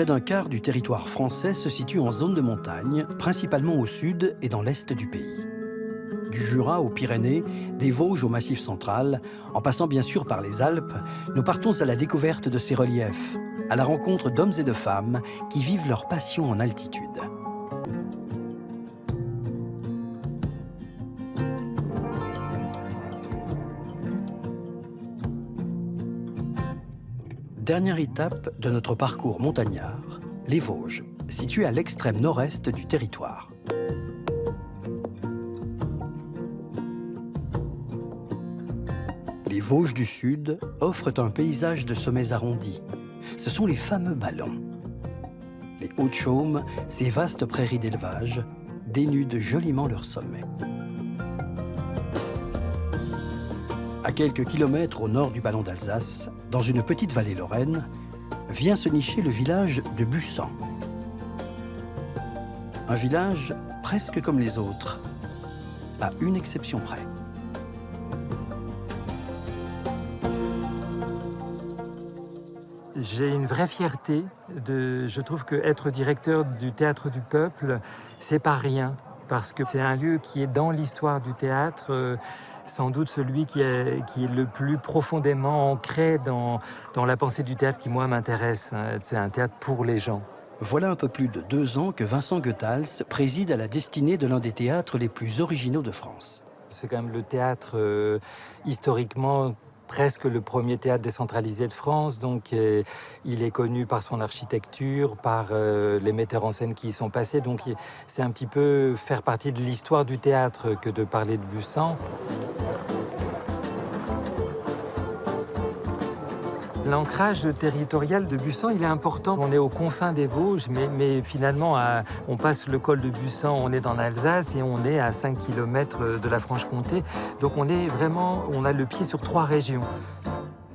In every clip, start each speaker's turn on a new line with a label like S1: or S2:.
S1: Près d'un quart du territoire français se situe en zone de montagne, principalement au sud et dans l'est du pays. Du Jura aux Pyrénées, des Vosges au Massif central, en passant bien sûr par les Alpes, nous partons à la découverte de ces reliefs, à la rencontre d'hommes et de femmes qui vivent leur passion en altitude. Dernière étape de notre parcours montagnard, les Vosges, situées à l'extrême nord-est du territoire. Les Vosges du Sud offrent un paysage de sommets arrondis. Ce sont les fameux ballons. Les Hauts-de-Chaume, ces vastes prairies d'élevage, dénudent joliment leurs sommets. À quelques kilomètres au nord du ballon d'Alsace, dans une petite vallée lorraine, vient se nicher le village de Busan. Un village presque comme les autres, à une exception près.
S2: J'ai une vraie fierté. Je trouve qu'être directeur du Théâtre du Peuple, c'est pas rien. Parce que c'est un lieu qui est dans l'histoire du théâtre, sans doute celui qui est le plus profondément ancré dans la pensée du théâtre qui, moi, m'intéresse. C'est un théâtre pour les gens.
S1: Voilà un peu plus de 2 ans que Vincent Goethals préside à la destinée de l'un des théâtres les plus originaux de France.
S2: C'est quand même le théâtre, historiquement, presque le premier théâtre décentralisé de France, donc il est connu par son architecture, par les metteurs en scène qui y sont passés, donc c'est un petit peu faire partie de l'histoire du théâtre que de parler de Busan. L'ancrage territorial de Busan, il est important. On est aux confins des Vosges, mais finalement, on passe le col de Busan, on est dans l'Alsace et on est à 5 km de la Franche-Comté. Donc on a le pied sur 3 régions.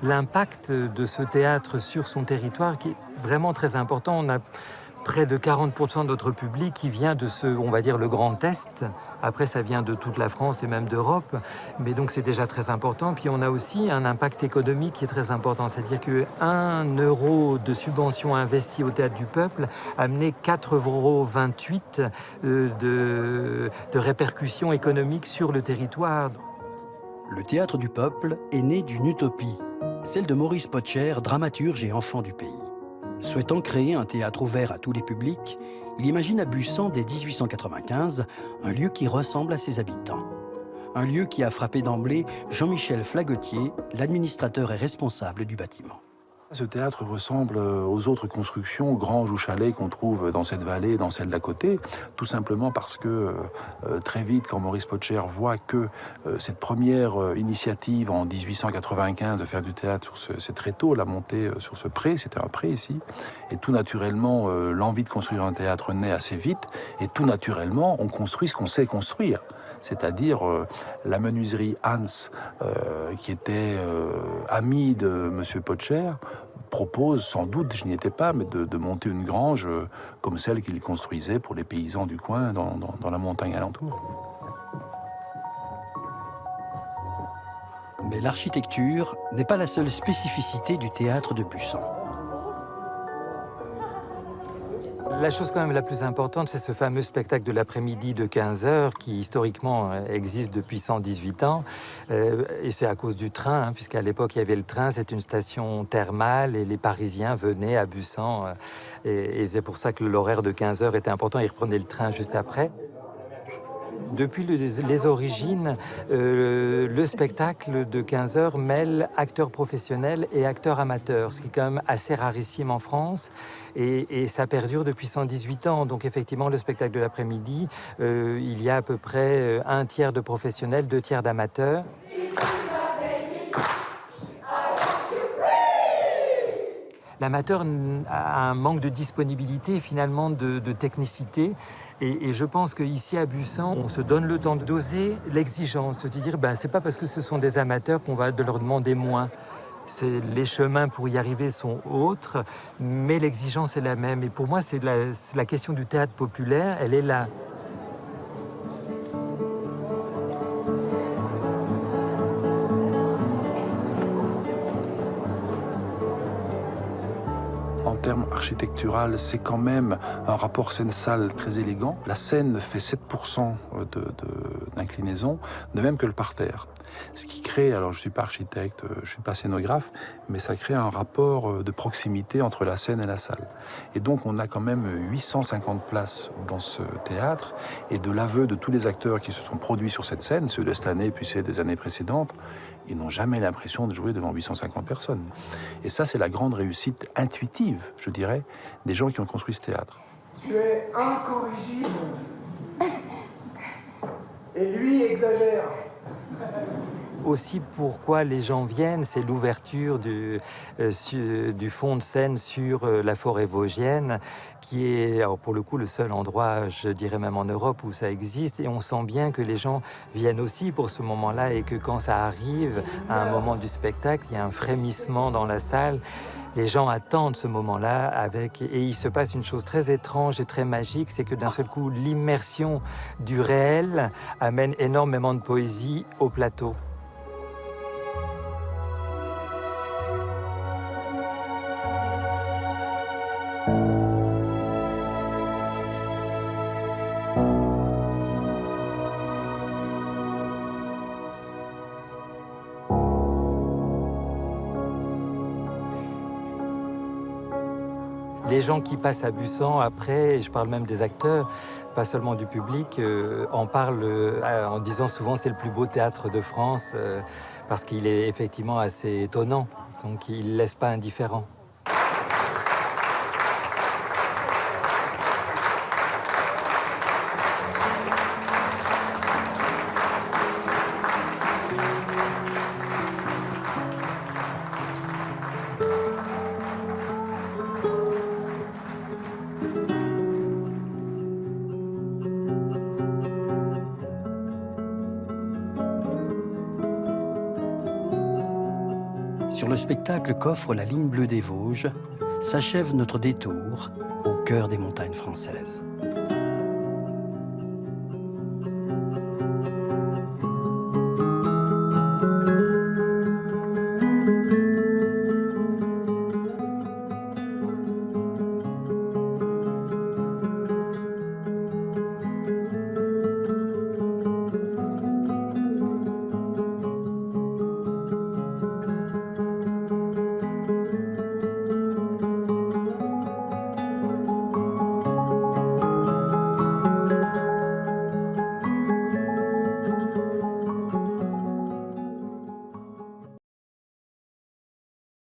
S2: L'impact de ce théâtre sur son territoire qui est vraiment très important. On a près de 40% de notre public qui vient de on va dire, le Grand Est. Après, ça vient de toute la France et même d'Europe. Mais donc, c'est déjà très important. Puis, on a aussi un impact économique qui est très important. C'est-à-dire qu'un euro de subvention investi au Théâtre du Peuple a amené 4,28 € de répercussions économiques sur le territoire.
S1: Le Théâtre du Peuple est né d'une utopie, celle de Maurice Potcher, dramaturge et enfant du pays. Souhaitant créer un théâtre ouvert à tous les publics, il imagine à Busan, dès 1895, un lieu qui ressemble à ses habitants. Un lieu qui a frappé d'emblée Jean-Michel Flagotier, l'administrateur et responsable du bâtiment.
S3: Ce théâtre ressemble aux autres constructions, granges ou chalets qu'on trouve dans cette vallée et dans celle d'à côté, tout simplement parce que très vite, quand Maurice Potcher voit que cette première initiative en 1895 de faire du théâtre sur c'est très tôt, la montée sur ce pré, c'était un pré ici, et tout naturellement, l'envie de construire un théâtre naît assez vite, et tout naturellement, on construit ce qu'on sait construire. C'est-à-dire la menuiserie Hans, qui était ami de M. Potcher, propose sans doute, je n'y étais pas, mais de monter une grange comme celle qu'il construisait pour les paysans du coin dans la montagne alentour.
S1: Mais l'architecture n'est pas la seule spécificité du théâtre de Busan.
S2: La chose quand même la plus importante, c'est ce fameux spectacle de l'après-midi de 15 h qui historiquement existe depuis 118 ans. Et c'est à cause du train, puisqu'à l'époque il y avait le train, c'est une station thermale et les Parisiens venaient à Busan. Et c'est pour ça que l'horaire de 15 h était important, ils reprenaient le train juste après. Depuis les origines, le spectacle de 15 h mêle acteurs professionnels et acteurs amateurs, ce qui est quand même assez rarissime en France. Et ça perdure depuis 118 ans. Donc effectivement, le spectacle de l'après-midi, il y a à peu près un tiers de professionnels, 2 tiers d'amateurs. L'amateur a un manque de disponibilité et finalement de technicité. Et je pense qu'ici à Busan, on se donne le temps de doser l'exigence, de dire c'est pas parce que ce sont des amateurs qu'on va leur demander moins. Les chemins pour y arriver sont autres, mais l'exigence est la même. Et pour moi, c'est la question du théâtre populaire, elle est là.
S3: En terme architectural, c'est quand même un rapport scène-salle très élégant. La scène fait 7% d'inclinaison, de même que le parterre. Ce qui crée, alors je ne suis pas architecte, je ne suis pas scénographe, mais ça crée un rapport de proximité entre la scène et la salle. Et donc on a quand même 850 places dans ce théâtre, et de l'aveu de tous les acteurs qui se sont produits sur cette scène, ceux de cette année puis ceux des années précédentes, ils n'ont jamais l'impression de jouer devant 850 personnes. Et ça, c'est la grande réussite intuitive, je dirais, des gens qui ont construit ce théâtre.
S4: Tu es incorrigible. Et lui exagère.
S2: Aussi, pourquoi les gens viennent, c'est l'ouverture du fond de scène sur la forêt vosgienne, qui est, alors pour le coup, le seul endroit, je dirais même en Europe, où ça existe. Et on sent bien que les gens viennent aussi pour ce moment-là et que quand ça arrive à un moment du spectacle, il y a un frémissement dans la salle. Les gens attendent ce moment-là et il se passe une chose très étrange et très magique, c'est que d'un seul coup, l'immersion du réel amène énormément de poésie au plateau. Les gens qui passent à Bussan après, et je parle même des acteurs, pas seulement du public, en parlent en disant souvent c'est le plus beau théâtre de France parce qu'il est effectivement assez étonnant, donc il ne laisse pas indifférent.
S1: Sur le spectacle qu'offre la ligne bleue des Vosges, s'achève notre détour au cœur des montagnes françaises.